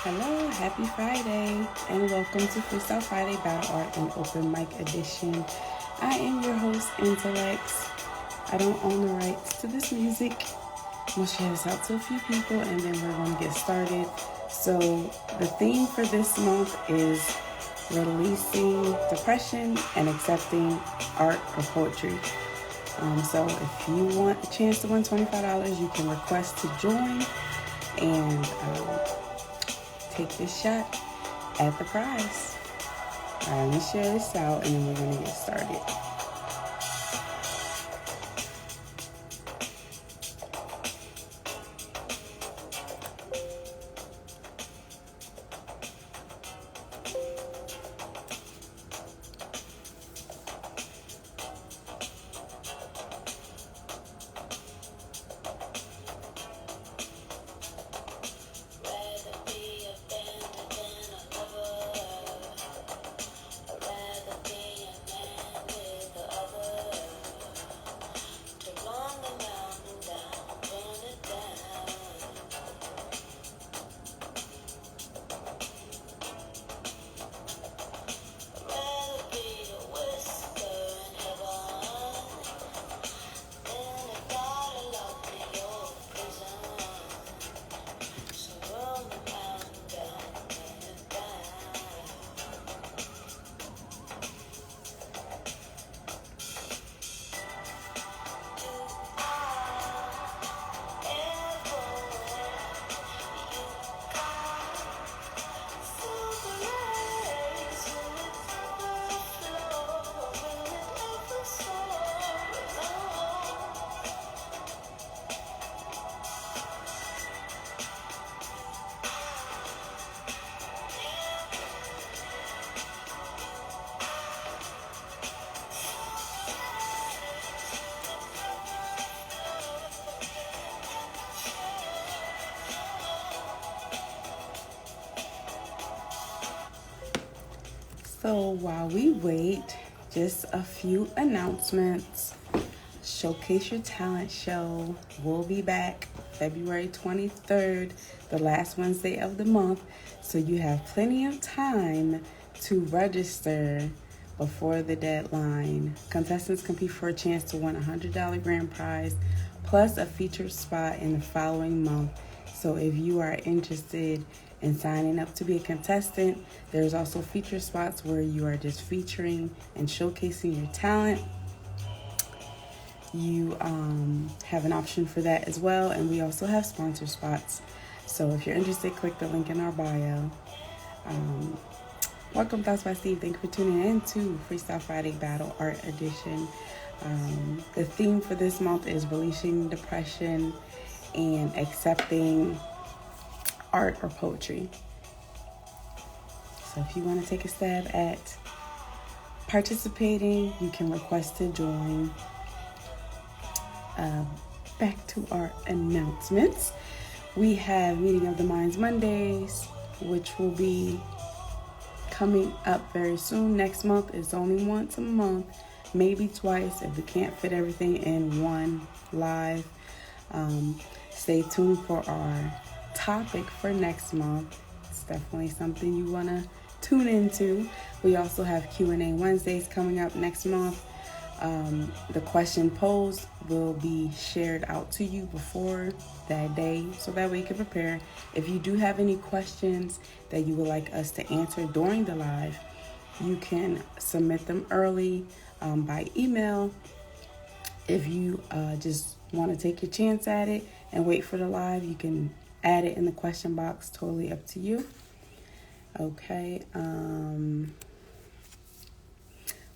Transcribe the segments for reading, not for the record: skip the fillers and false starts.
Hello, happy Friday, and welcome to Freestyle Friday Battle Art and Open Mic Edition. I am your host, Intellects. I don't own the rights to this music. I'm going to share this out to a few people, and then we're going to get started. So the theme for this month is releasing depression and accepting art or poetry. So if you want a chance to win $25, you can request to join and take this shot at the prize. All right, let me share this out and then we're going to get started. So while we wait, just a few announcements. Showcase Your Talent show will be back February 23rd, the last Wednesday of the month. So you have plenty of time to register before the deadline. Contestants compete for a chance to win a $100 grand prize plus a featured spot in the following month. So if you are interested in signing up to be a contestant, there's also feature spots where you are just featuring and showcasing your talent. You have an option for that as well, and we also have sponsor spots. So if you're interested, click the link in our bio. Welcome, Thoughts by Steve. Thank you for tuning in to Freestyle Friday Battle Art Edition. The theme for this month is releasing depression and accepting art or poetry. So if you want to take a stab at participating, you can request to join. Back to our announcements. We have Meeting of the Minds Mondays, which will be coming up very soon. Next month is only once a month, maybe twice if we can't fit everything in one live. Stay tuned for our topic for next month. It's definitely something you want to tune into. We also have Q&A Wednesdays coming up next month. The question posed will be shared out to you before that day so that way you can prepare. If you do have any questions that you would like us to answer during the live, you can submit them early by email. If you just want to take your chance at it and wait for the live, you can add it in the question box. Totally up to you. Okay.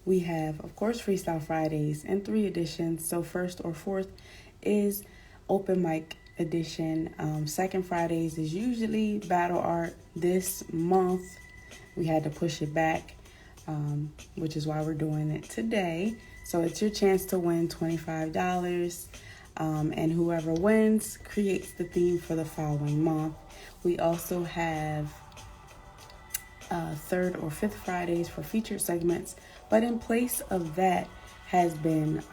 We have, of course, Freestyle Fridays in 3 editions. So first or fourth is Open Mic Edition. Second Fridays is usually Battle Art. This month, we had to push it back, which is why we're doing it today. So it's your chance to win $25. And whoever wins creates the theme for the following month. We also have third or fifth Fridays for featured segments. But in place of that has been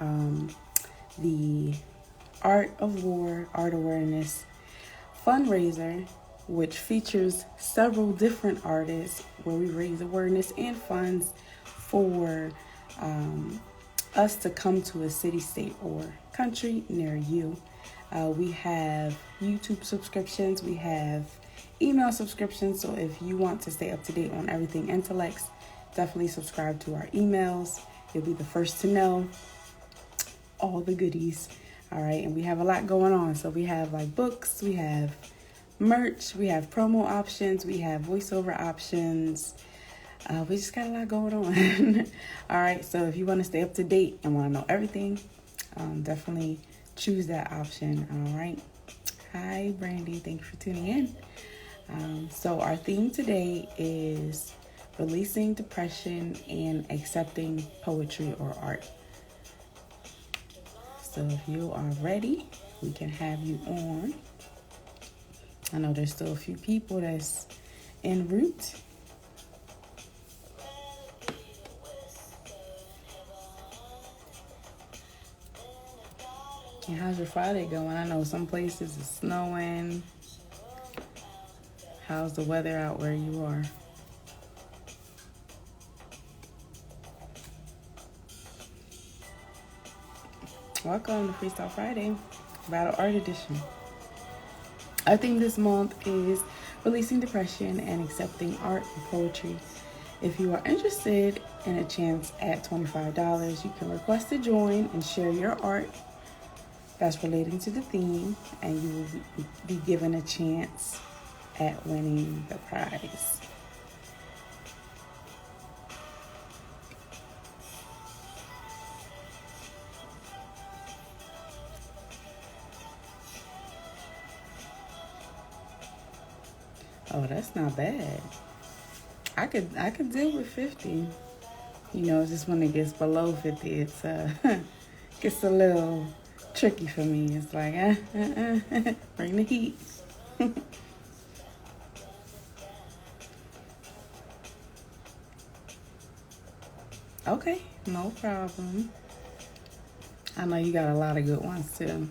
the Art of War, Art Awareness fundraiser which features several different artists where we raise awareness and funds for us to come to a city, state, or country near you. We have YouTube subscriptions. We have email subscriptions. So if you want to stay up to date on everything Intellects, definitely subscribe to our emails. You'll be the first to know all the goodies. All right. And we have a lot going on. So we have like books, we have merch, we have promo options, we have voiceover options. We just got a lot going on. All right, so if you want to stay up to date and want to know everything, definitely choose that option. All right. Hi, Brandy. Thank you for tuning in. So our theme today is releasing depression and accepting poetry or art. So if you are ready, we can have you on. I know there's still a few people that's en route. And how's your Friday going? I know some places it's snowing. How's the weather out where you are? Welcome to Freestyle Friday, Battle Art Edition. Our theme this month is releasing depression and accepting art and poetry. If you are interested in a chance at $25, you can request to join and share your art that's relating to the theme, and you will be given a chance at winning the prize. Oh, that's not bad. I could deal with 50. You know, it's just when it gets below 50, it's gets a little tricky for me. It's like, bring the heat. Okay, no problem. I know you got a lot of good ones too.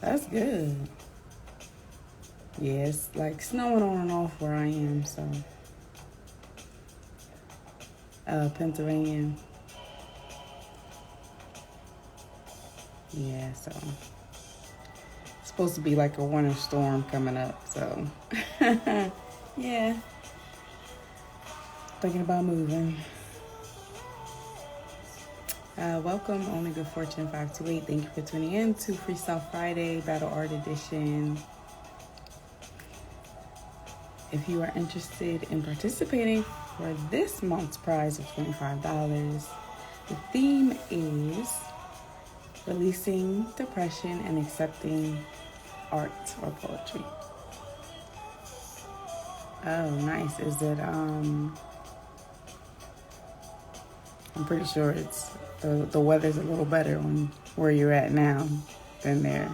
That's good. Yeah, it's like snowing on and off where I am, so. Pennsylvania. Yeah, so. It's supposed to be like a winter storm coming up, so. Yeah. Thinking about moving. Welcome, Only Good Fortune 528. Thank you for tuning in to Freestyle Friday, Battle Art Edition. If you are interested in participating for this month's prize of $25, the theme is releasing depression and accepting art or poetry. Oh, nice. Is it, I'm pretty sure it's, the weather's a little better on where you're at now than there.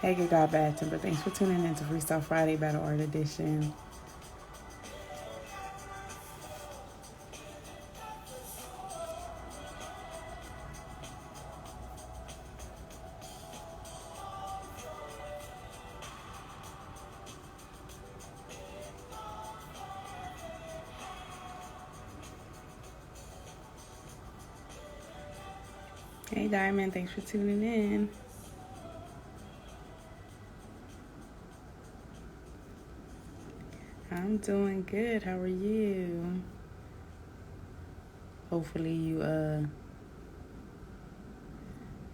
Hey, good God, bad temper. Thanks for tuning in to Freestyle Friday, Battle Art Edition. Hey, Diamond, thanks for tuning in. I'm doing good. How are you? Hopefully you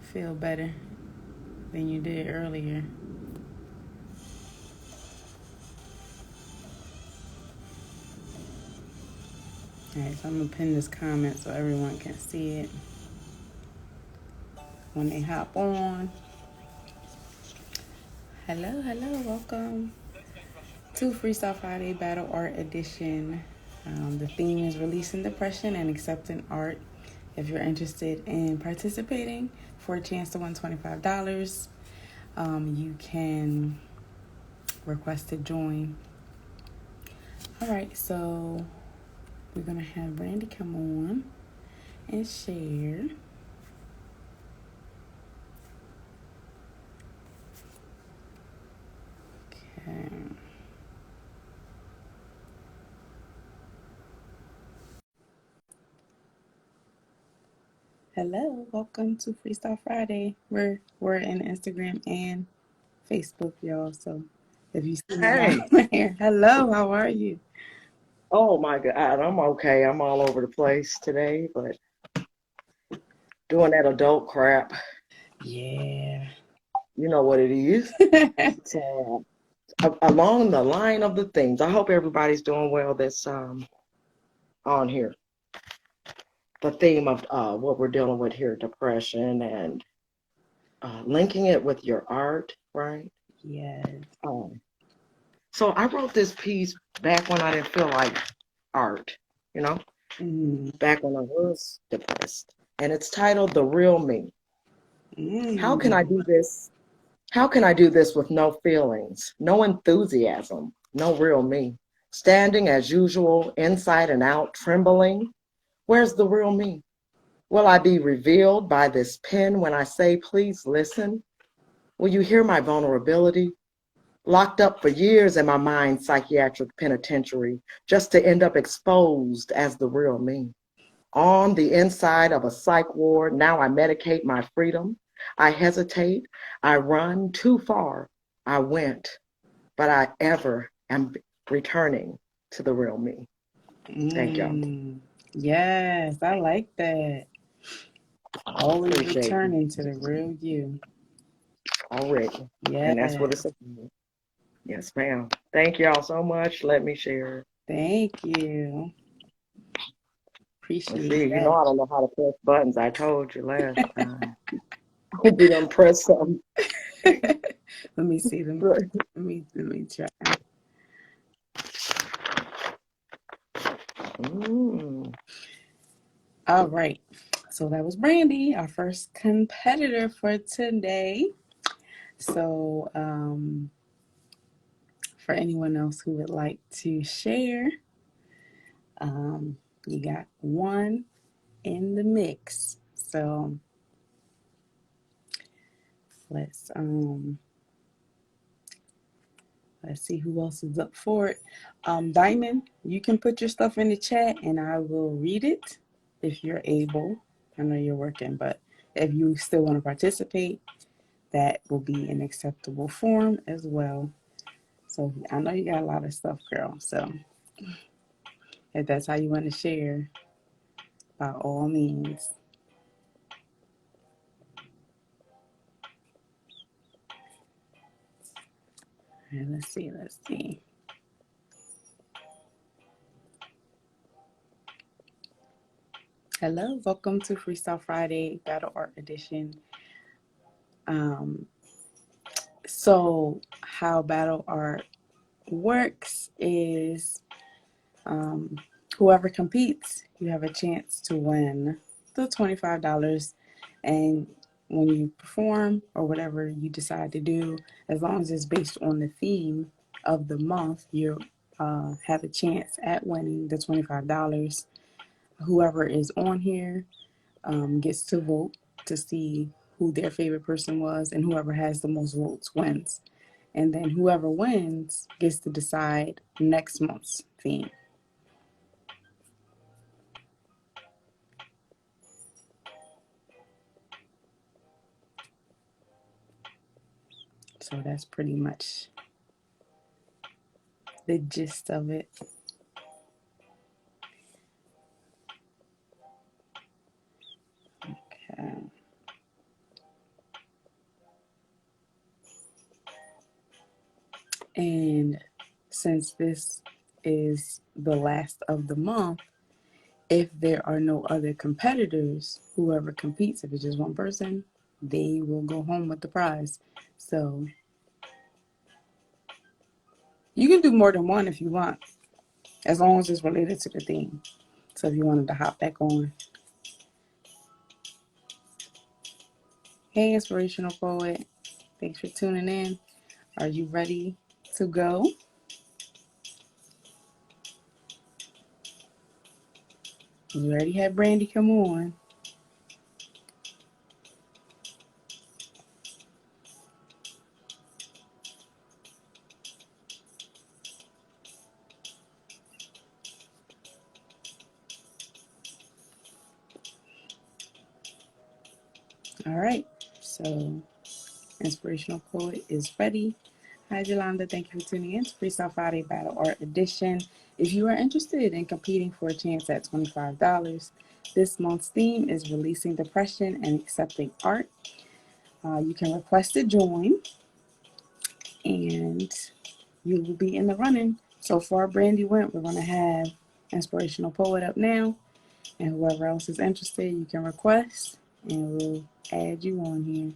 feel better than you did earlier. Alright, so I'm going to pin this comment so everyone can see it when they hop on. Hello, welcome to Freestyle Friday Battle Art Edition. The theme is releasing depression and accepting art. If you're interested in participating for a chance to win $25, you can request to join. All right, so we're going to have Brandy come on and share. Okay. Hello, welcome to Freestyle Friday. We're in Instagram and Facebook, y'all. So if you see me Hey, on here, hello, how are you? oh my God, I'm okay. I'm all over the place today, but doing that adult crap, Yeah. you know what it is. So, along the line of the things, I hope everybody's doing well that's on here. The theme of what we're dealing with here, depression, and linking it with your art, right? Yes. Um, so I wrote this piece back when I didn't feel like art, you know, Mm, back when I was depressed. And it's titled The Real Me. How can I mm, do this? How can I do this with no feelings, no enthusiasm, no real me? Standing as usual, inside and out, trembling. Where's the real me? Will I be revealed by this pen when I say, please listen? Will you hear my vulnerability? Locked up for years in my mind's psychiatric penitentiary, just to end up exposed as the real me. On the inside of a psych ward, now I medicate my freedom. I hesitate. I run too far. I went, but I ever am returning to the real me. Thank y'all. mm. Yes, I like that. Always Appreciate you returning to the real you. already. And that's what Yes. it's about. Yes, ma'am. Thank y'all so much. Let me share. Thank you. Let's Appreciate see, you know that. I don't know how to press buttons. I told you last time. Hope you done press something. Let me see them. Let me try. Mm. All right. So that was Brandy, our first competitor for today. So, for anyone else who would like to share, um, you got one in the mix. So let's um, let's see who else is up for it. Diamond, you can put your stuff in the chat and I will read it if you're able. I know you're working, but if you still want to participate, that will be an acceptable form as well. So I know you got a lot of stuff, girl. So if that's how you want to share, by all means. And let's see. Hello, welcome to Freestyle Friday Battle Art Edition. Um, so how battle art works is whoever competes, you have a chance to win the $25. And when you perform or whatever you decide to do, as long as it's based on the theme of the month, you have a chance at winning the $25. Whoever is on here gets to vote to see who their favorite person was, and whoever has the most votes wins. And then whoever wins gets to decide next month's theme. So that's pretty much the gist of it. Okay. And since this is the last of the month, if there are no other competitors, whoever competes, if it's just one person, they will go home with the prize. So you can do more than one if you want, as long as it's related to the theme. So if you wanted to hop back on. Hey, inspirational poet. Thanks for tuning in. Are you ready to go? You already had Brandy come on. All right. So, Inspirational Poet is ready. Hi, Yolanda. Thank you for tuning in to Freestyle Friday Battle Art Edition. If you are interested in competing for a chance at $25, this month's theme is releasing depression and accepting art. You can request to join, and you will be in the running. So far, Brandy went. We're going to have Inspirational Poet up now, and whoever else is interested, you can request, and we'll add you on here.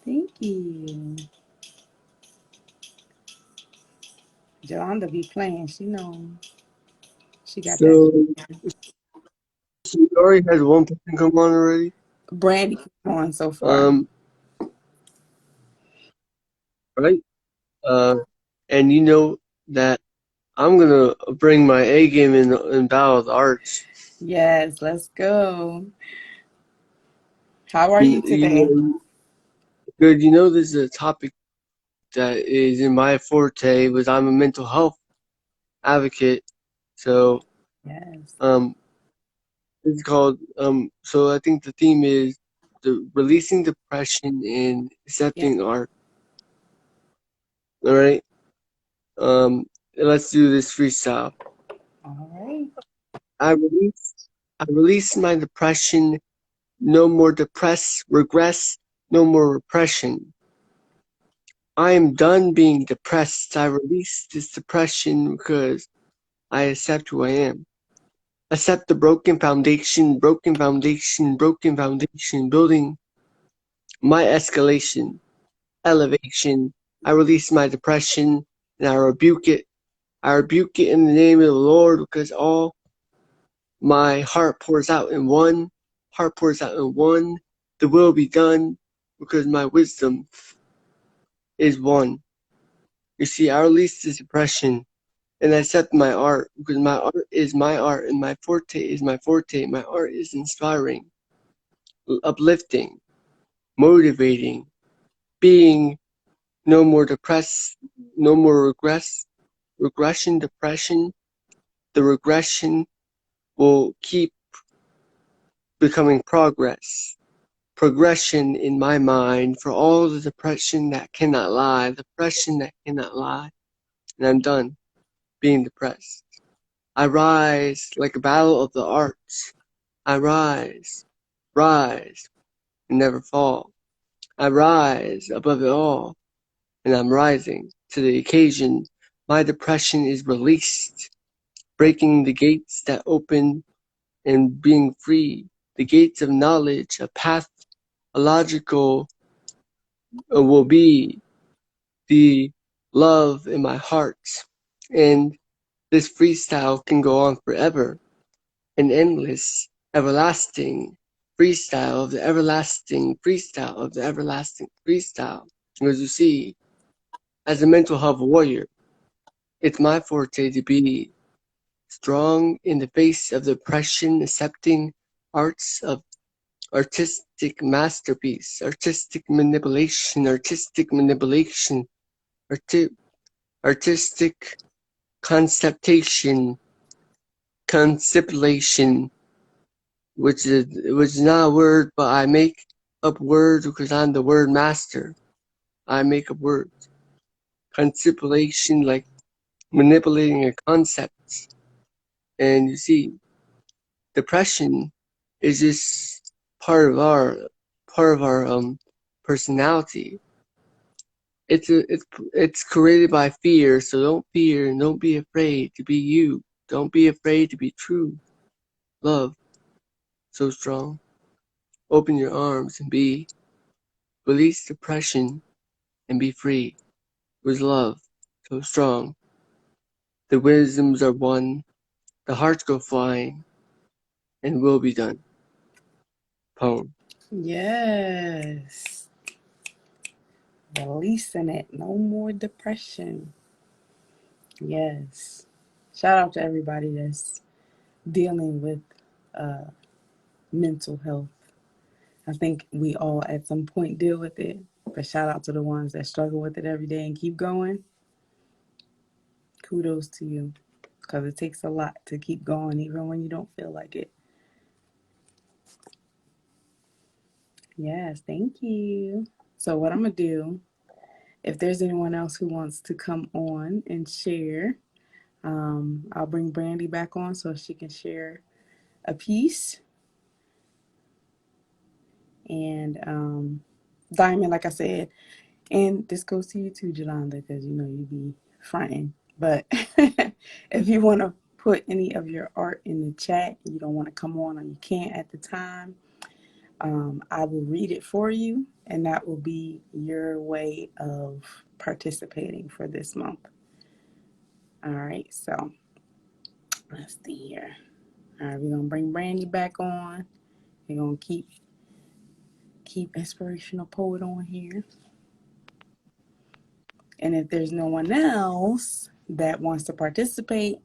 Thank you. Yolanda be playing. She know she got that. So, so you already had one person come on already. Brandy on so far. Right. And you know that I'm gonna bring my A game in Battle of the Arts. Yes, let's go. How are you You today? know, good. You know, this is a topic that is in my forte, was I'm a mental health advocate. So, Yes. it's called. So I think the theme is the releasing depression and Yep. accepting art. All right. Let's do this freestyle. All right. I release my depression. No more regress, no more repression. I am done being depressed. I release this depression because I accept who I am. Accept the broken foundation, building my escalation, elevation. I release my depression and I rebuke it. I rebuke it in the name of the Lord because all my heart pours out in one. Heart pours out in one. The will be done because my wisdom is one. You see, I release this depression and I accept my art because my art is my art and my forte is my forte. My art is inspiring, uplifting, motivating, being no more depressed, no more regression, depression. The regression will keep becoming progression in my mind for all the depression that cannot lie, and I'm done being depressed. I rise like a battle of the arts. I rise, and never fall. I rise above it all, and I'm rising to the occasion. My depression is released, breaking the gates that open and being free, the gates of knowledge, a path, a logical will be the love in my heart. And this freestyle can go on forever, an endless, everlasting freestyle of the everlasting freestyle of the everlasting freestyle. As you see, as a mental health warrior, it's my forte to be strong in the face of depression, accepting arts of artistic masterpiece, artistic conception, which is not a word, but I make up words because I'm the word master. I make up words. Conception, like manipulating a concept. And you see, depression is just part of our personality. It's created by fear, so don't fear and don't be afraid to be you. Don't be afraid to be true. Love, so strong. Open your arms and be. Release depression and be free. With love, so strong. The wisdoms are one, the hearts go flying, and will be done. Poem. Yes. Releasing it. No more depression. Yes. Shout out to everybody that's dealing with uh, mental health. I think we all at some point deal with it, but shout out to the ones that struggle with it every day and keep going. Kudos to you. because it takes a lot to keep going even when you don't feel like it. Yes, thank you. So what I'm going to do, if there's anyone else who wants to come on and share, I'll bring Brandy back on so she can share a piece. And Diamond, like I said, and this goes to you too, Jolanda, because you be fronting. But if you want to put any of your art in the chat, you don't want to come on or you can't at the time, I will read it for you, and that will be your way of participating for this month. All right, so let's see here. All right, we're gonna bring Brandy back on. We're gonna keep Inspirational Poet on here. And if there's no one else that wants to participate,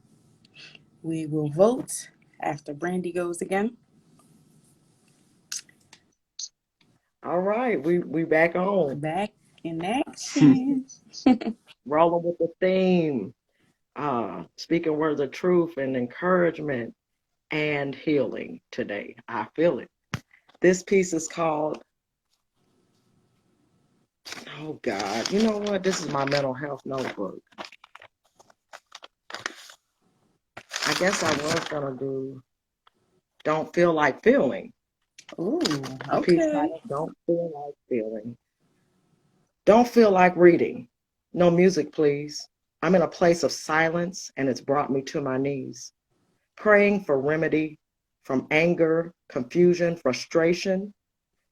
we will vote after Brandy goes again. All right, we back on. Back in action. Rolling with the theme. Speaking words of truth and encouragement and healing today. I feel it. This piece is called, oh God, you know what? This is my mental health notebook. I guess I was gonna do Don't Feel Like Feeling. Ooh, A piece okay. titled Don't Feel Like Feeling. Don't feel like reading. No music, please. I'm in a place of silence and it's brought me to my knees. Praying for remedy from anger, confusion, frustration.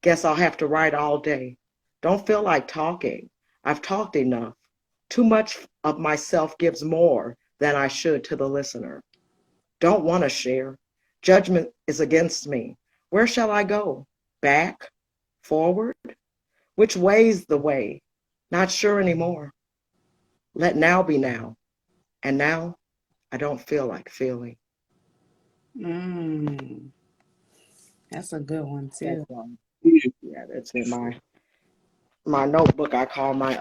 Guess I'll have to write all day. Don't feel like talking. I've talked enough. Too much of myself gives more than I should to the listener. Don't want to share. Judgment is against me. Where shall I go? Back? Forward? Which way's the way? Not sure anymore. Let now be now. And now I don't feel like feeling. That's a good one That's too. yeah, that's in my notebook. I call my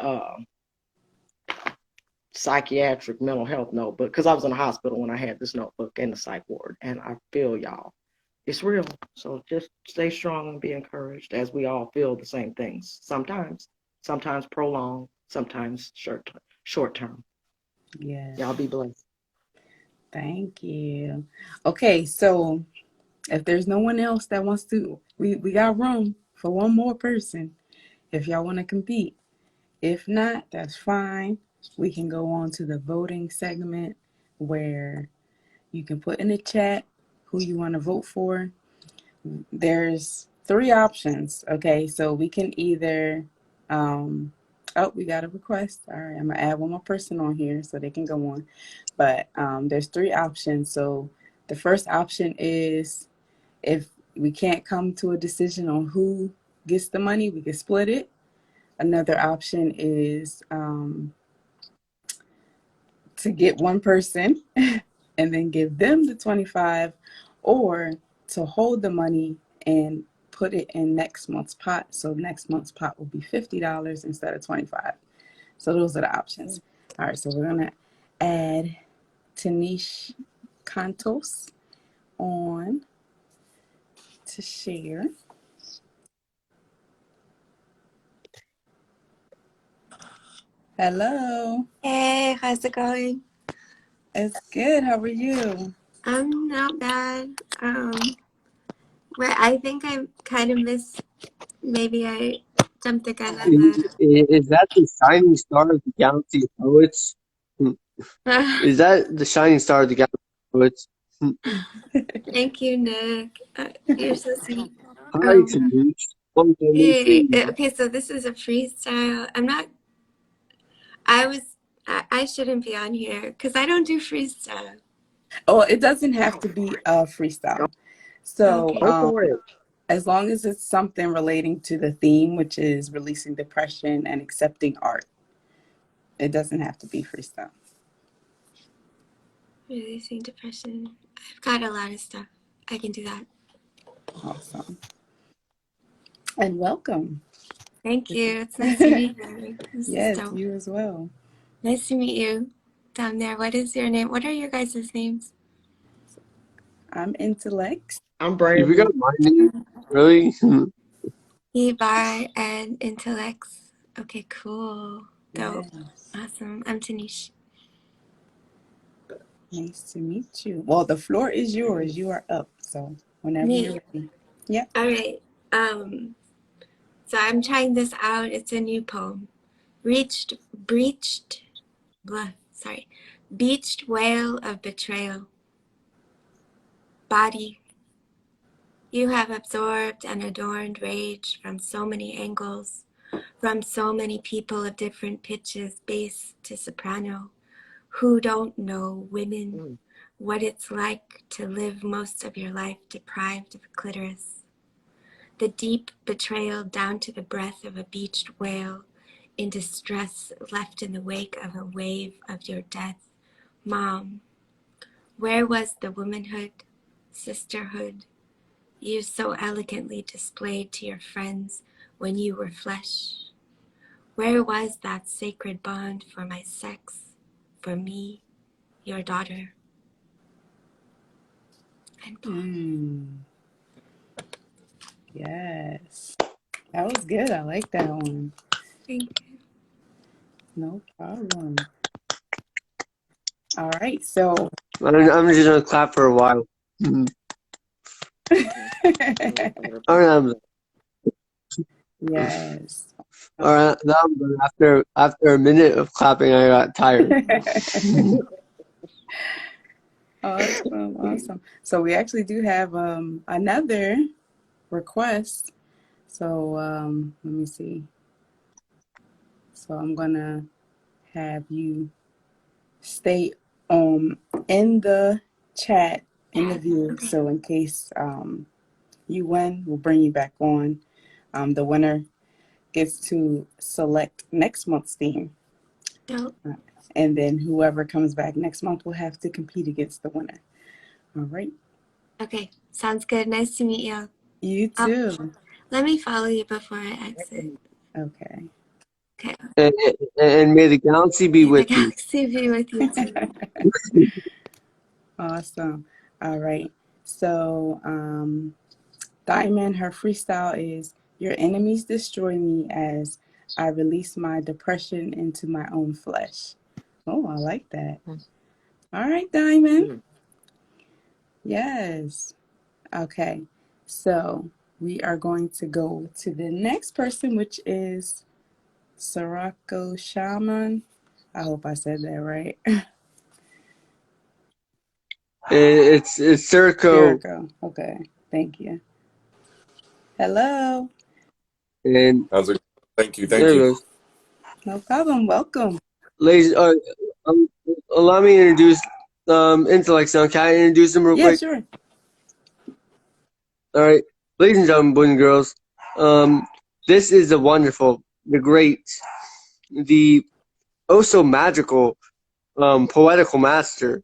psychiatric mental health notebook because I was in the hospital when I had this notebook in the psych ward, and I feel y'all. It's real. So just stay strong and be encouraged as we all feel the same things. Sometimes prolonged, sometimes short term. Yes. Y'all be blessed. Thank you. Okay, so if there's no one else that wants to, we got room for one more person if y'all want to compete. If not, that's fine. We can go on to the voting segment where you can put in the chat who you want to vote for. There's 3 options, okay? So we can either, oh, we got a request. All right, I'm going to add one more person on here so they can go on. But there's 3 options. So the first option is if we can't come to a decision on who gets the money, we can split it. Another option is to get one person and then give them the 25, or to hold the money and put it in next month's pot. So next month's pot will be $50 instead of 25. So those are the options. All right, so we're gonna add Tanish Cantos on to share. Hello. Hey, how's it going? It's good. How are you? I'm not bad. But I think I kind of missed. Maybe I jumped the gun on Is that the shining star of the galaxy of poets? Is that the shining star of the galaxy of poets? Thank you, Nick. You're so sweet. Hi, Tanish. Long time no see. Okay, so this is a freestyle. I shouldn't be on here because I don't do freestyle. Oh, it doesn't have to be a freestyle. So Okay. Go for it. as long as it's something relating to the theme, which is releasing depression and accepting art, it doesn't have to be freestyle. Releasing depression. I've got a lot of stuff. I can do that. Awesome. And welcome. Thank you. It's nice to meet you. This is Yes, dope. you as well. Nice to meet you. down there. What is your name? What are your guys' names? I'm Intellect. I'm You Brandy. forgot my name? Really? Ibar and Intellects. Okay, cool. Dope. Yes. Awesome. I'm Tanish. Nice to meet you. Well, the floor is yours. You are up. So whenever you're Me. ready. Yep. All right. So I'm trying this out. It's a new poem. Beached whale of betrayal. Body, you have absorbed and adorned rage from so many angles, from so many people of different pitches, bass to soprano, who don't know women, what it's like to live most of your life deprived of clitoris. The deep betrayal down to the breath of a beached whale in distress left in the wake of a wave of your death. Mom, where was the womanhood, sisterhood, you so elegantly displayed to your friends when you were flesh? Where was that sacred bond for my sex, for me, your daughter? Yes. That was good. I like that one. Thank you. No problem. All right. So I'm just gonna clap for a while. yes. All right, now I'm done. After a minute of clapping, I got tired. Awesome. So we actually do have another request. So let me see. So I'm gonna have you stay in the chat in the view. Okay. So in case you win, we'll bring you back on. The winner gets to select next month's theme. Dope. And then whoever comes back next month will have to compete against the winner. All right. Okay, sounds good. Nice to meet you. You too. Let me follow you before I exit. Okay. Okay. And may the galaxy be May the with you. galaxy be with you too. Awesome. All right. So, Diamond, her freestyle is your enemies destroy me as I release my depression into my own flesh. Oh, I like that. All right, Diamond. Yes. Okay. So we are going to go to the next person, which is Sirocco Shaman. I hope I said that right. It's Circo, Jericho. Okay. Thank you. Hello. and How's it? Thank you. there Thank it you. goes. No problem. Welcome. Ladies, allow me to introduce Intellect. Now, can I introduce him real Yeah, quick? sure. All right, ladies and gentlemen, boys and girls, this is the wonderful, the great, the oh so magical, poetical master.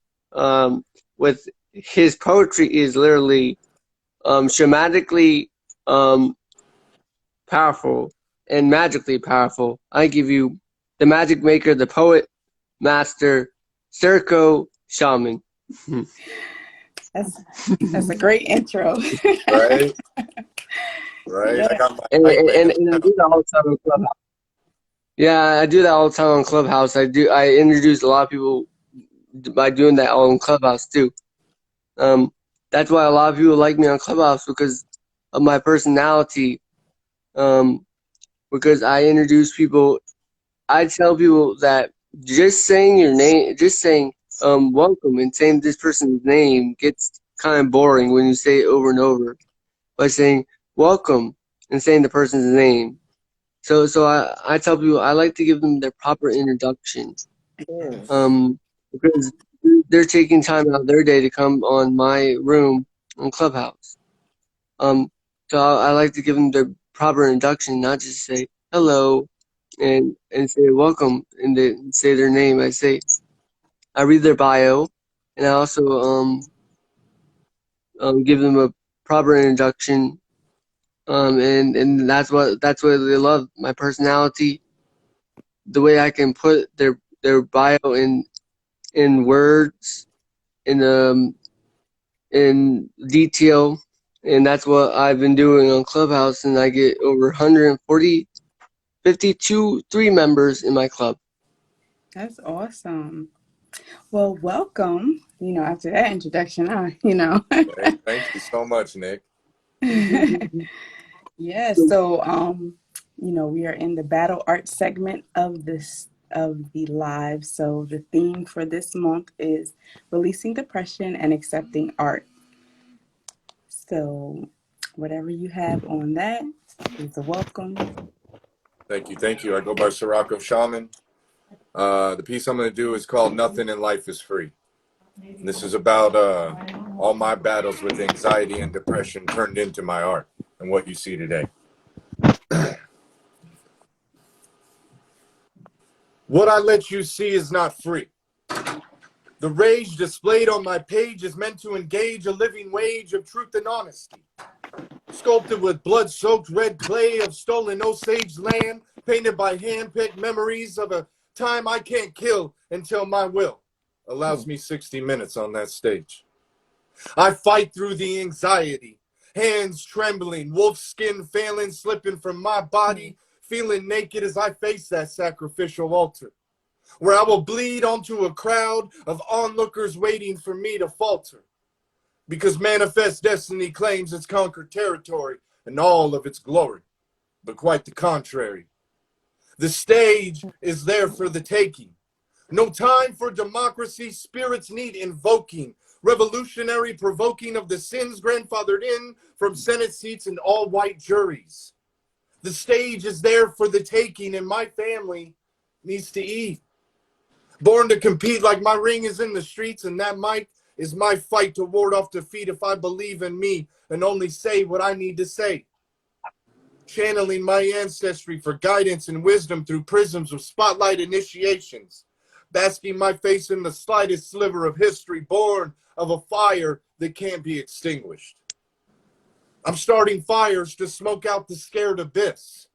With his poetry is literally shamanically powerful and magically powerful. I give you the magic maker, the poet master, Circo Shaman. That's a great intro. Right, right. I Yeah. got my And, mic and, ready and I to do that all the time on Clubhouse. Yeah, I do that all the time on Clubhouse. I introduce a lot of people by doing that on Clubhouse too. That's why a lot of people like me on Clubhouse because of my personality. Because I introduce people, I tell people that just saying your name, just saying welcome and saying this person's name gets kind of boring when you say it over and over. By saying welcome and saying the person's name. So I tell people I like to give them their proper introduction. Because they're taking time out of their day to come on my room on Clubhouse. So I like to give them their proper introduction, not just say hello and say welcome and then say their name. I read their bio, and I also give them a proper introduction. And that's what they love, my personality, the way I can put their bio in words, in detail, and that's what I've been doing on Clubhouse, and I get over 140, 52, 3 members in my club. That's awesome. Well, welcome. After that introduction, Thank you so much, Nick. Yeah, so we are in the battle art segment of the live. So the theme for this month is releasing depression and accepting art. So whatever you have on that is a welcome. Thank you. I go by Sirocco Shaman. The piece I'm going to do is called Nothing in Life is Free. And this is about all my battles with anxiety and depression turned into my art and what you see today. What I let you see is not free. The rage displayed on my page is meant to engage a living wage of truth and honesty. Sculpted with blood-soaked red clay of stolen Osage land, painted by hand-picked memories of a time I can't kill until my will allows me 60 minutes on that stage. I fight through the anxiety, hands trembling, wolf skin failing, slipping from my body, feeling naked as I face that sacrificial altar, where I will bleed onto a crowd of onlookers waiting for me to falter. Because manifest destiny claims its conquered territory and all of its glory, but quite the contrary. The stage is there for the taking. No time for democracy, spirits need invoking, revolutionary provoking of the sins grandfathered in from Senate seats and all white juries. The stage is there for the taking, and my family needs to eat. Born to compete like my ring is in the streets, and that mic is my fight to ward off defeat if I believe in me and only say what I need to say. Channeling my ancestry for guidance and wisdom through prisms of spotlight initiations. Basking my face in the slightest sliver of history, born of a fire that can't be extinguished. I'm starting fires to smoke out the scared abyss.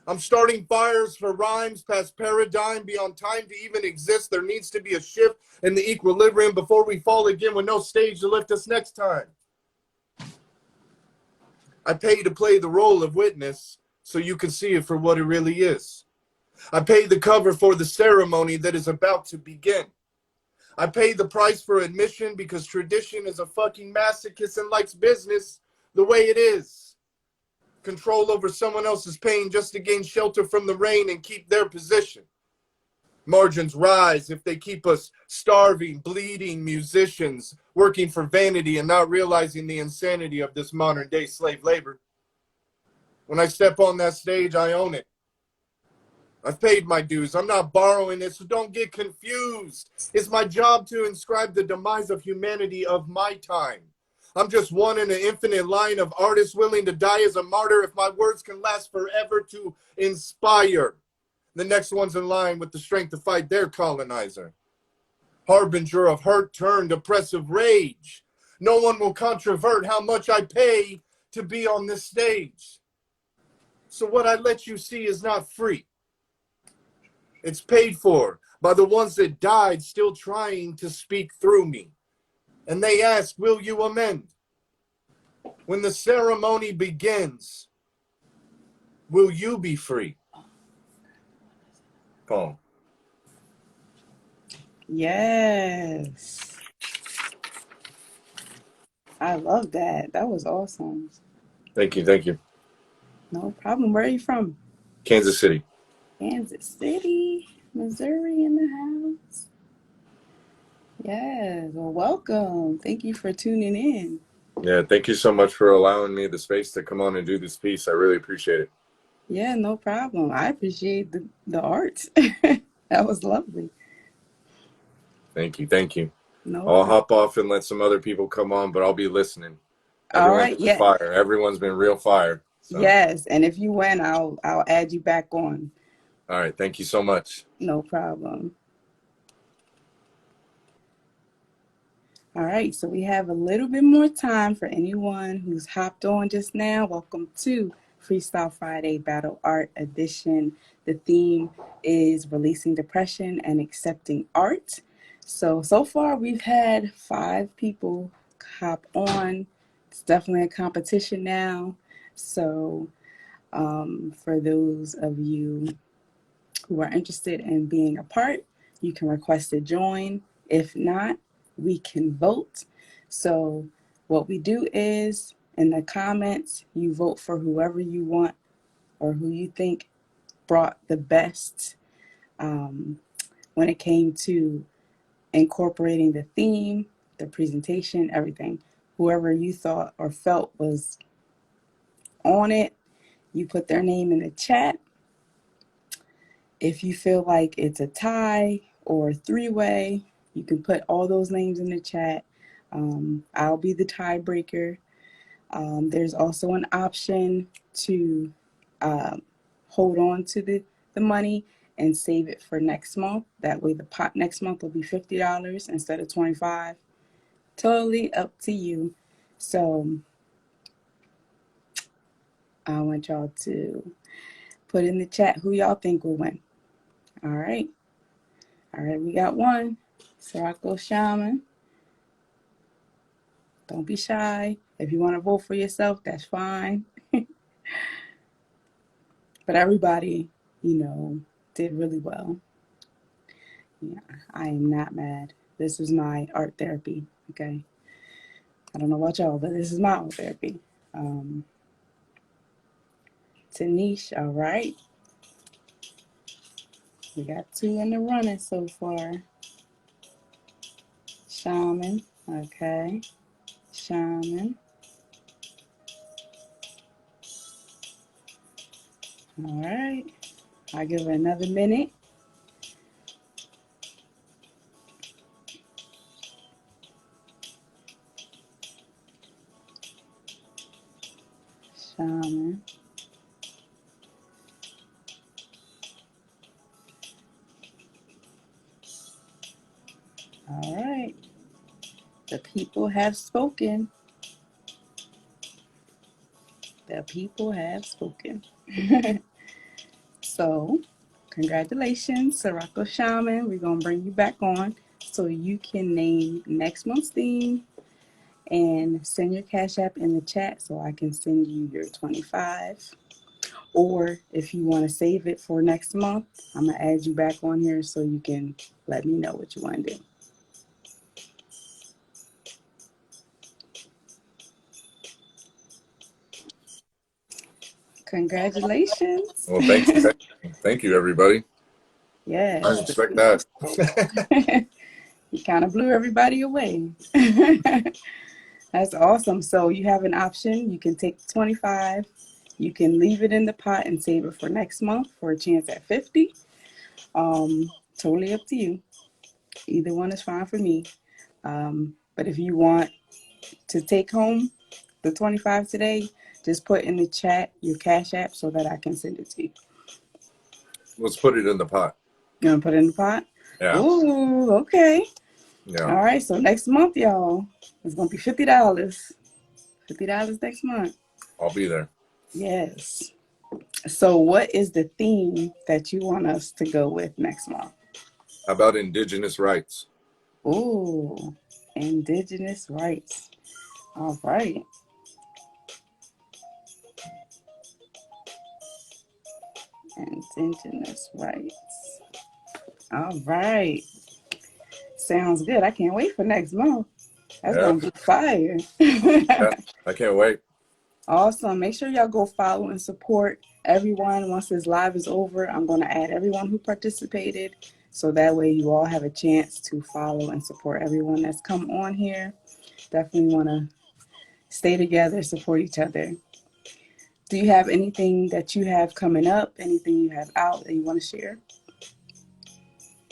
I'm starting fires for rhymes past paradigm, beyond time to even exist. There needs to be a shift in the equilibrium before we fall again with no stage to lift us next time. I pay to play the role of witness so you can see it for what it really is. I pay the cover for the ceremony that is about to begin. I pay the price for admission because tradition is a fucking masochist and likes business the way it is. Control over someone else's pain just to gain shelter from the rain and keep their position. Margins rise if they keep us starving, bleeding musicians, working for vanity and not realizing the insanity of this modern day slave labor. When I step on that stage, I own it. I've paid my dues. I'm not borrowing it, so don't get confused. It's my job to inscribe the demise of humanity of my time. I'm just one in an infinite line of artists willing to die as a martyr if my words can last forever to inspire the next one's in line with the strength to fight their colonizer. Harbinger of hurt turned oppressive rage. No one will controvert how much I pay to be on this stage. So what I let you see is not free. It's paid for by the ones that died still trying to speak through me. And they ask, will you amend? When the ceremony begins, will you be free? Poem. Yes. I love that. That was awesome. Thank you. No problem. Where are you from? Kansas City. Kansas City, Missouri in the house. Yes. Well, welcome. Thank you for tuning in. Yeah, thank you so much for allowing me the space to come on and do this piece. I really appreciate it. Yeah, no problem. I appreciate the art. That was lovely. Thank you. No I'll problem. hop off and let some other people come on, but I'll be listening. All right. Yeah. Fire. Everyone's been real fire. So. Yes, and if you win, I'll add you back on. All right. Thank you so much. No problem. All right, so we have a little bit more time for anyone who's hopped on just now. Welcome to Freestyle Friday Battle Art Edition. The theme is releasing depression and accepting art. So far we've had 5 people hop on. It's definitely a competition now. So for those of you who are interested in being a part, you can request to join. If not, we can vote. So what we do is in the comments, you vote for whoever you want or who you think brought the best when it came to incorporating the theme, the presentation, everything. Whoever you thought or felt was on it, you put their name in the chat. If you feel like it's a tie or a 3-way, you can put all those names in the chat. I'll be the tiebreaker. There's also an option to hold on to the money and save it for next month. That way the pot next month will be $50 instead of $25. Totally up to you. So I want y'all to put in the chat who y'all think will win. All right, we got one. Sirocco Shaman. Don't be shy. If you want to vote for yourself, that's fine. But everybody, did really well. Yeah, I am not mad. This is my art therapy, okay? I don't know about y'all, but this is my art therapy. Tanish, all right. We got 2 in the running so far. Shaman, okay. Shaman. All right. I'll give it another minute. Shaman. All right. The people have spoken. The people have spoken. So, congratulations, Sirocco Shaman. We're going to bring you back on so you can name next month's theme and send your Cash App in the chat so I can send you your 25. Or if you want to save it for next month, I'm going to add you back on here so you can let me know what you want to do. Congratulations. Well, thank you, everybody. Yes. I didn't expect that. You kind of blew everybody away. That's awesome. So you have an option. You can take the 25. You can leave it in the pot and save it for next month for a chance at 50. Totally up to you. Either one is fine for me. But if you want to take home the 25 today, just put in the chat your Cash App so that I can send it to you. Let's put it in the pot. You want to put it in the pot? Yeah. Ooh, okay. Yeah. All right, so next month, y'all, it's going to be $50. $50 next month. I'll be there. Yes. So what is the theme that you want us to go with next month? How about indigenous rights? Ooh, indigenous rights. All right. Indigenous rights. All right. Sounds good. I can't wait for next month. That's going to be fire. Yeah, I can't wait. Awesome. Make sure y'all go follow and support everyone. Once this live is over, I'm going to add everyone who participated. So that way you all have a chance to follow and support everyone that's come on here. Definitely want to stay together, support each other. Do you have anything that you have coming up? Anything you have out that you want to share?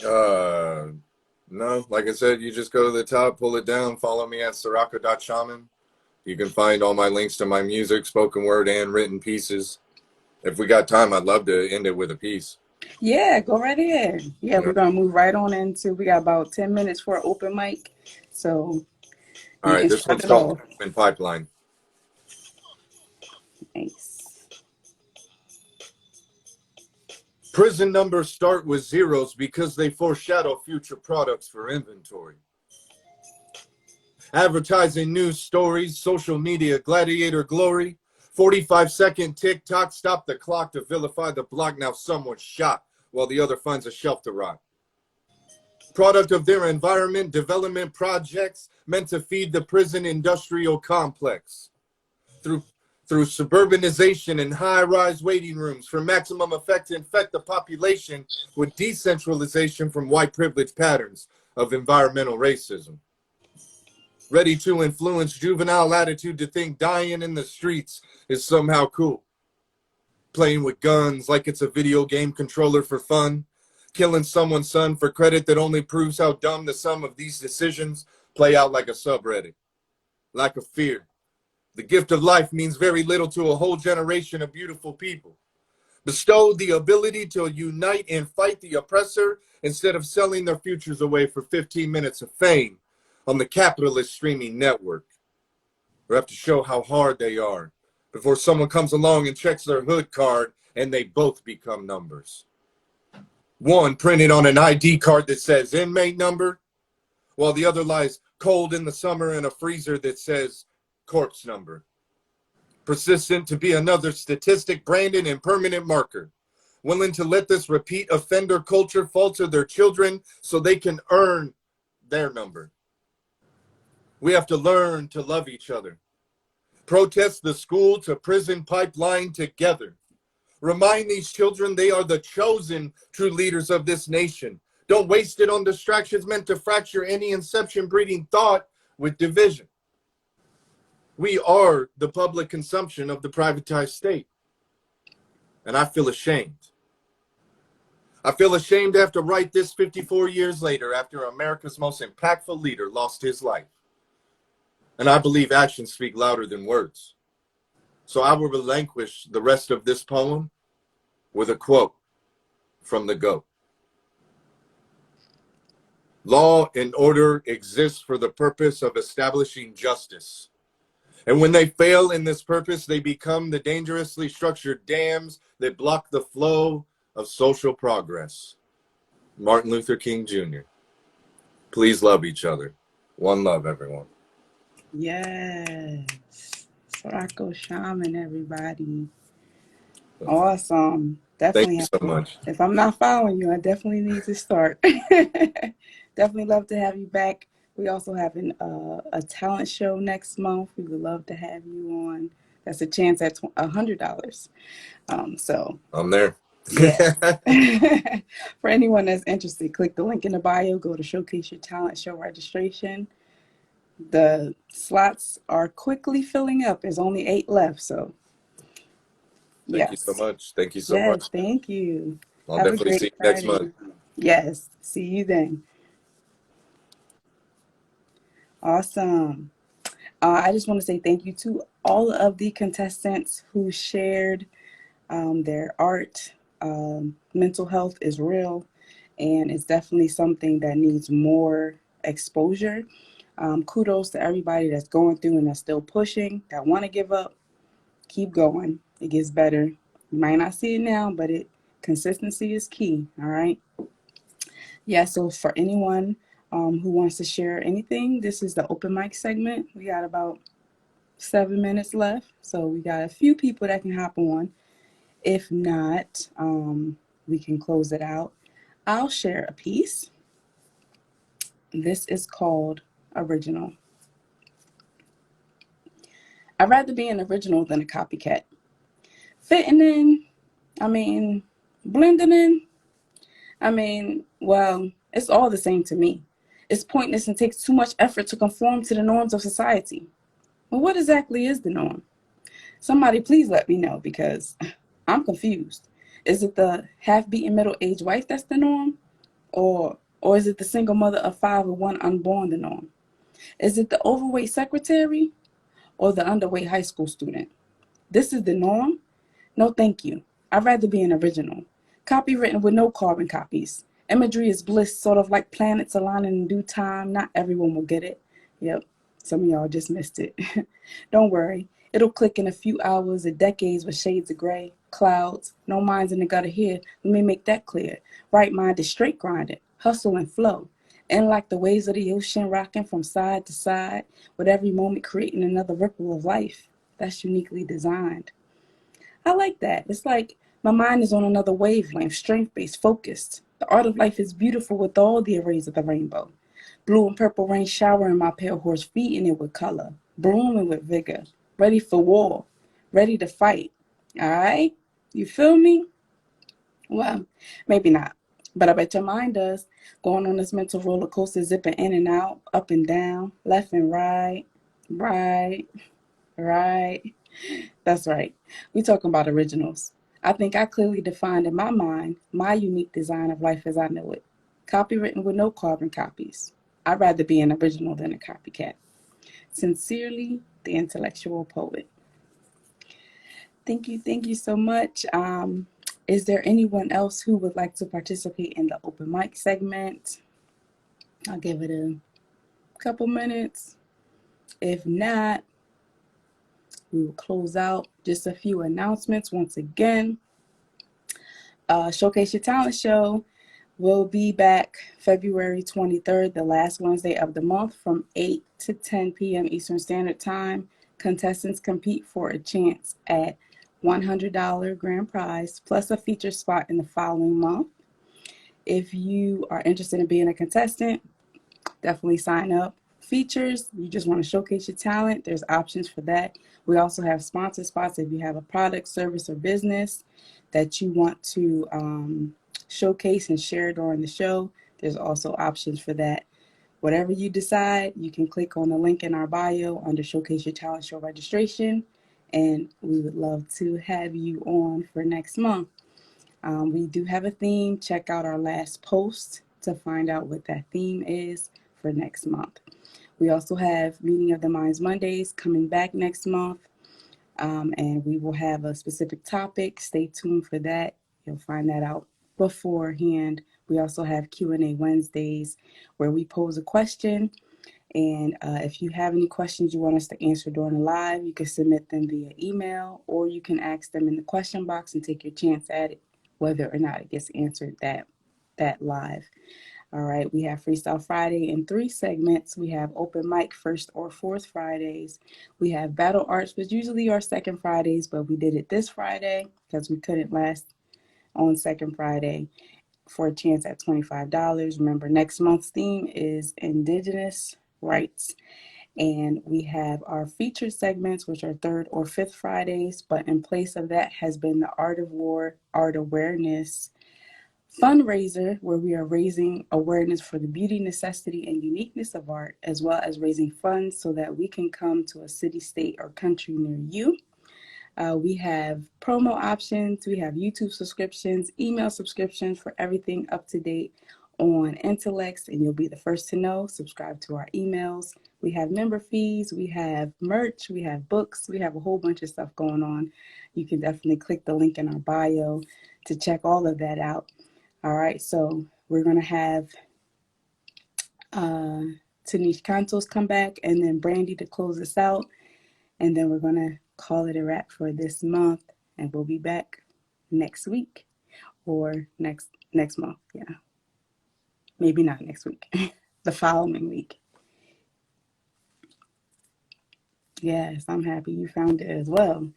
No, like I said, you just go to the top, pull it down, follow me at Sirocco.shaman. You can find all my links to my music, spoken word, and written pieces. If we got time, I'd love to end it with a piece. Yeah, go right ahead. Yeah, we're going to move right on into, we got about 10 minutes for an open mic. So All right, this one's called Open Pipeline. Nice. Prison numbers start with zeros because they foreshadow future products for inventory. Advertising news stories, social media, gladiator glory. 45-second TikTok, stop the clock to vilify the block. Now someone's shot while the other finds a shelf to rot. Product of their environment, development projects meant to feed the prison industrial complex. Through suburbanization and high-rise waiting rooms for maximum effect to infect the population with decentralization from white privilege patterns of environmental racism. Ready to influence juvenile attitude to think dying in the streets is somehow cool. Playing with guns like it's a video game controller for fun. Killing someone's son for credit that only proves how dumb the sum of these decisions play out like a subreddit. Lack of fear. The gift of life means very little to a whole generation of beautiful people. Bestowed the ability to unite and fight the oppressor instead of selling their futures away for 15 minutes of fame on the capitalist streaming network. We have to show how hard they are before someone comes along and checks their hood card and they both become numbers. One printed on an ID card that says inmate number, while the other lies cold in the summer in a freezer that says corpse number. Persistent to be another statistic, branded and permanent marker. Willing to let this repeat offender culture falter their children so they can earn their number. We have to learn to love each other. Protest the school to prison pipeline together. Remind these children they are the chosen true leaders of this nation. Don't waste it on distractions meant to fracture any inception breeding thought with division. We are the public consumption of the privatized state. And I feel ashamed. I feel ashamed to have to write this 54 years later after America's most impactful leader lost his life. And I believe actions speak louder than words. So I will relinquish the rest of this poem with a quote from the GOAT. Law and order exists for the purpose of establishing justice. And when they fail in this purpose, they become the dangerously structured dams that block the flow of social progress. Martin Luther King Jr. Please love each other. One love, everyone. Yes. Sorako Shaman, everybody. Awesome. Definitely. Thank you so much. If I'm not following you, I definitely need to start. Definitely love to have you back. We also have a talent show next month. We would love to have you on. That's a chance at $100. So I'm there. yeah. For anyone that's interested, click the link in the bio. Go to Showcase Your Talent show registration. The slots are quickly filling up. There's only 8 left. So Thank you so much. Thank you so much. Thank you. I'll Have a definitely great see you next Friday. month. Yes. See you then. Awesome. I just want to say thank you to all of the contestants who shared their art. Mental health is real, and it's definitely something that needs more exposure. Kudos to everybody that's going through and that's still pushing, that want to give up. Keep going. It gets better. You might not see it now, but consistency is key. All right. Yeah. So for anyone who wants to share anything, this is the open mic segment. We got about 7 minutes left, so we got a few people that can hop on. If not, we can close it out. I'll share a piece. This is called Original. I'd rather be an original than a copycat. Fitting in, blending in, well, it's all the same to me. It's pointless and takes too much effort to conform to the norms of society. Well, what exactly is the norm? Somebody please let me know, because I'm confused. Is it the half-beaten middle-aged wife that's the norm? Or is it the single mother of 5 with 1 unborn the norm? Is it the overweight secretary or the underweight high school student? This is the norm? No, thank you. I'd rather be an original. Copywritten with no carbon copies. Imagery is bliss, sort of like planets aligning in due time. Not everyone will get it. Yep, some of y'all just missed it. Don't worry. It'll click in a few hours or decades with shades of gray, clouds, no minds in the gutter here. Let me make that clear. Right mind is straight grinding, hustle and flow. And like the waves of the ocean rocking from side to side, with every moment creating another ripple of life that's uniquely designed. I like that. It's like my mind is on another wavelength, strength-based, focused. The art of life is beautiful with all the arrays of the rainbow. Blue and purple rain showering my pale horse, feeding it with color, blooming with vigor, ready for war, ready to fight. All right? You feel me? Well, maybe not. But I bet your mind does. Going on this mental roller coaster, zipping in and out, up and down, left and right, right, right. That's right. We talking about originals. I think I clearly defined in my mind my unique design of life as I know it. Copywritten with no carbon copies. I'd rather be an original than a copycat. Sincerely, the intellectual poet. Thank you so much. Is there anyone else who would like to participate in the open mic segment? I'll give it a couple minutes. If not, we will close out. Just a few announcements once again. Showcase Your Talent show will be back February 23rd, the last Wednesday of the month from 8 to 10 p.m. Eastern Standard Time. Contestants compete for a chance at $100 grand prize plus a feature spot in the following month. If you are interested in being a contestant, definitely sign up. Features, you just want to showcase your talent, there's options for that. We also have sponsor spots if you have a product, service, or business that you want to showcase and share during the show. There's also options for that. Whatever you decide, you can click on the link in our bio under Showcase Your Talent Show registration, and we would love to have you on for next month. We do have a theme. Check out our last post to find out what that theme is for next month. We also have Meeting of the Minds Mondays coming back next month, and we will have a specific topic. Stay tuned for that. You'll find that out beforehand. We also have Q&A Wednesdays where we pose a question, and if you have any questions you want us to answer during the live, you can submit them via email, or you can ask them in the question box and take your chance at it, whether or not it gets answered that live. All right, we have Freestyle Friday in 3 segments. We have open mic first or fourth Fridays. We have Battle Arts, which usually are second Fridays, but we did it this Friday because we couldn't last on second Friday for a chance at $25. Remember, next month's theme is indigenous rights. And we have our featured segments, which are third or fifth Fridays, but in place of that has been the Art of War, Art Awareness fundraiser, where we are raising awareness for the beauty, necessity, and uniqueness of art, as well as raising funds so that we can come to a city, state, or country near you. We have promo options, we have YouTube subscriptions, email subscriptions for everything up to date on Intellects, and you'll be the first to know. Subscribe to our emails. We have member fees, we have merch, we have books, we have a whole bunch of stuff going on. You can definitely click the link in our bio to check all of that out. All right, so we're going to have Tanish Cantos come back, and then Brandy to close us out, and then we're going to call it a wrap for this month, and we'll be back next week or next month. Yeah, maybe not next week, the following week. Yes, I'm happy you found it as well.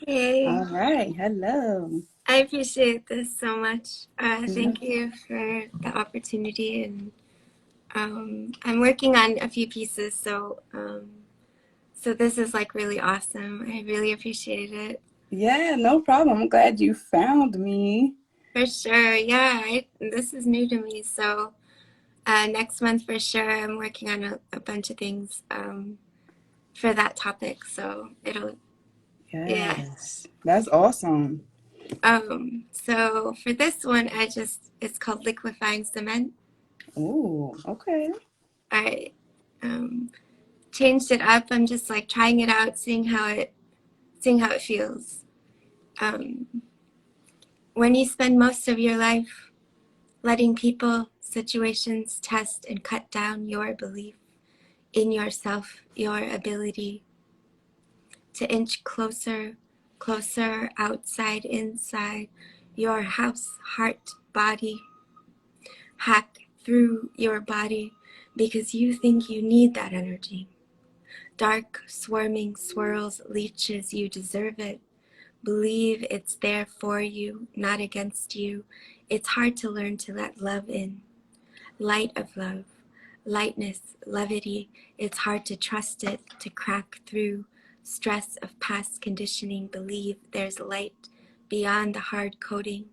Hey, All right, hello. I appreciate this so much. Thank you for the opportunity, and I'm working on a few pieces, so this is like really awesome. I really appreciate it. Yeah, no problem. I'm glad you found me. For sure, yeah. This is new to me, so next month for sure. I'm working on a bunch of things for that topic, so it'll Yes, that's awesome. So for this one, it's called liquefying cement. Oh, okay. I changed it up. I'm just like trying it out, seeing how it feels. When you spend most of your life letting people, situations test and cut down your belief in yourself, your ability, to inch closer, closer, outside, inside, your house, heart, body, hack through your body because you think you need that energy. Dark, swarming swirls, leeches, you deserve it. Believe it's there for you, not against you. It's hard to learn to let love in. Light of love, lightness, levity. It's hard to trust it, to crack through. Stress of past conditioning, believe there's light beyond the hard coding.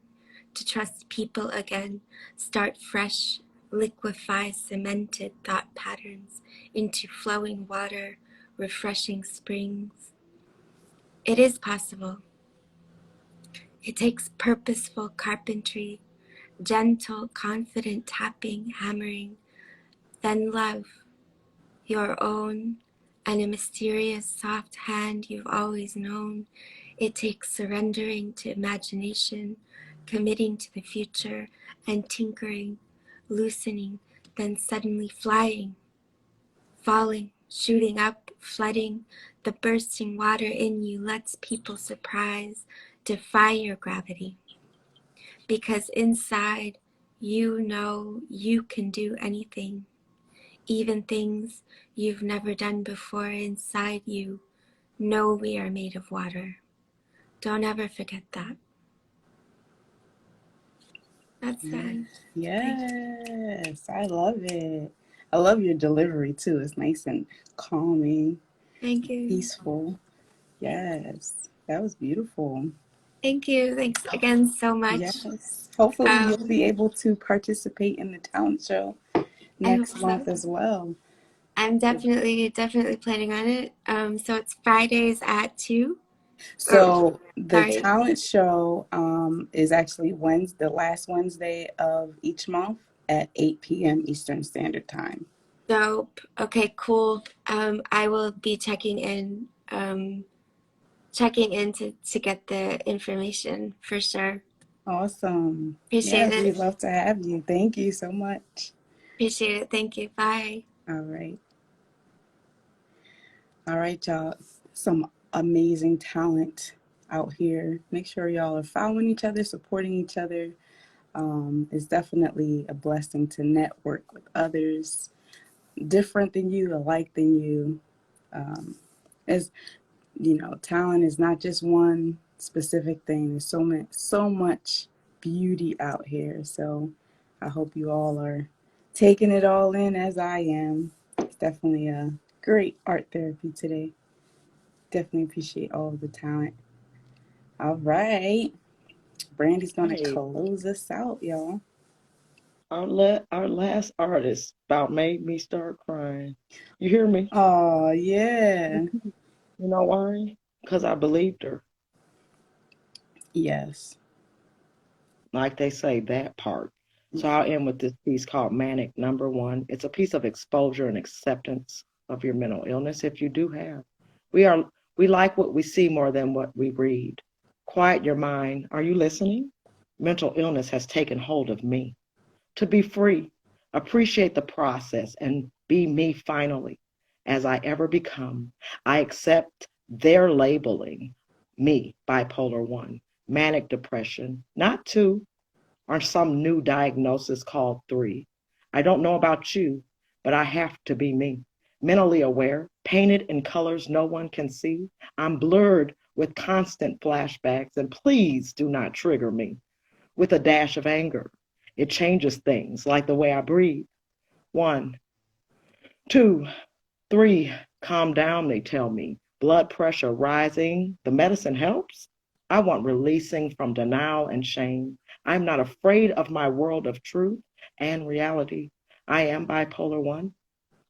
To trust people again, start fresh, liquefy cemented thought patterns into flowing water, refreshing springs. It is possible. It takes purposeful carpentry, gentle, confident tapping, hammering, then love, your own, and a mysterious soft hand you've always known. It takes surrendering to imagination, committing to the future, and tinkering, loosening, then suddenly flying, falling, shooting up, flooding. The bursting water in you lets people surprise, defy your gravity. Because inside, you know you can do anything, even things you've never done before. Inside you know we are made of water. Don't ever forget that. That's the end. Yes, I love it. I love your delivery too. It's nice and calming, Thank you. peaceful. Yes, that was beautiful. Thank you. Thanks again so much. Yes. Hopefully you'll be able to participate in the talent show next month as well. I'm definitely planning on it. So it's Fridays at 2. So the Sorry. talent show is actually Wednesday, the last Wednesday of each month at 8 p.m. Eastern Standard Time. Dope. Okay, cool. I will be checking in to get the information for sure. Awesome. Appreciate Yes, it. we'd love to have you. Thank you so much. Appreciate it. Thank you. Bye. All right. All right, y'all. Some amazing talent out here. Make sure y'all are following each other, supporting each other. It's definitely a blessing to network with others different than you, alike than you. As you know, talent is not just one specific thing. There's so much beauty out here. So I hope you all are taking it all in as I am. It's definitely a great art therapy today. Definitely appreciate all of the talent. All right. Brandy's gonna Hey, close us out, y'all. our last artist about made me start crying. You hear me? Oh yeah. You know why? Because I believed her. Yes. Like they say, that part. So I'll end with this piece called Manic Number One. It's a piece of exposure and acceptance of your mental illness if you do have. We are we like what we see more than what we read. Quiet your mind. Are you listening? Mental illness has taken hold of me. To be free, appreciate the process and be me finally as I ever become. I accept their labeling me bipolar 1, manic depression, not 2, or some new diagnosis called 3. I don't know about you, but I have to be me. Mentally aware, painted in colors no one can see. I'm blurred with constant flashbacks, and please do not trigger me with a dash of anger. It changes things like the way I breathe. 1, 2, 3, calm down, they tell me. Blood pressure rising. The medicine helps. I want releasing from denial and shame. I'm not afraid of my world of truth and reality. I am bipolar 1,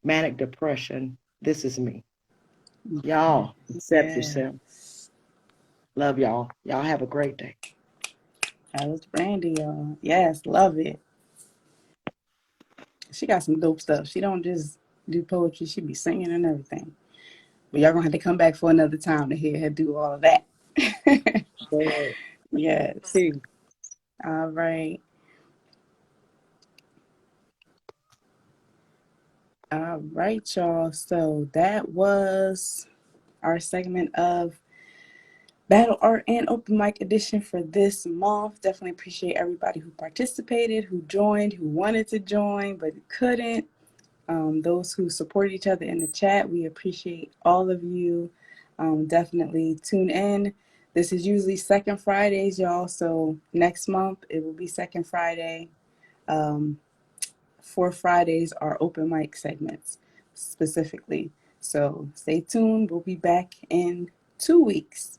manic depression. This is me. Y'all, accept yourself. Yes. Love y'all. Y'all have a great day. That was Brandy, y'all. Yes, love it. She got some dope stuff. She don't just do poetry, she be singing and everything. But y'all gonna have to come back for another time to hear her do all of that. Good. Yes. Peace. All right. All right, y'all. So that was our segment of Battle Art and Open Mic Edition for this month. Definitely appreciate everybody who participated, who joined, who wanted to join but couldn't. Those who support each other in the chat, we appreciate all of you. Definitely tune in. This is usually second Fridays, y'all. So next month it will be second Friday. 4 Fridays are open mic segments specifically. So stay tuned. We'll be back in 2 weeks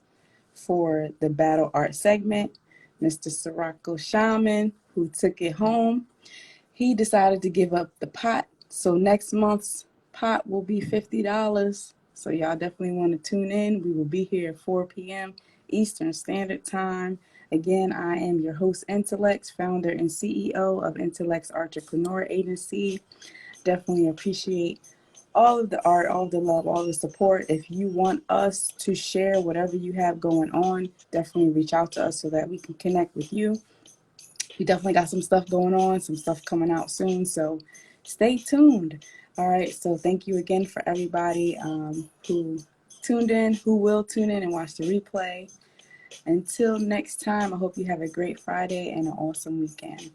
for the Battle Art segment. Mr. Sirocco Shaman, who took it home, he decided to give up the pot. So next month's pot will be $50. So y'all definitely want to tune in. We will be here at 4 p.m. Eastern Standard Time. Again, I am your host, Intellects, founder and CEO of Intellects Artrepreneur Agency. Definitely appreciate all of the art, all the love, all the support. If you want us to share whatever you have going on, definitely reach out to us so that we can connect with you. We definitely got some stuff going on, some stuff coming out soon, so stay tuned. All right, so thank you again for everybody who tuned in, who will tune in and watch the replay. Until next time, I hope you have a great Friday and an awesome weekend.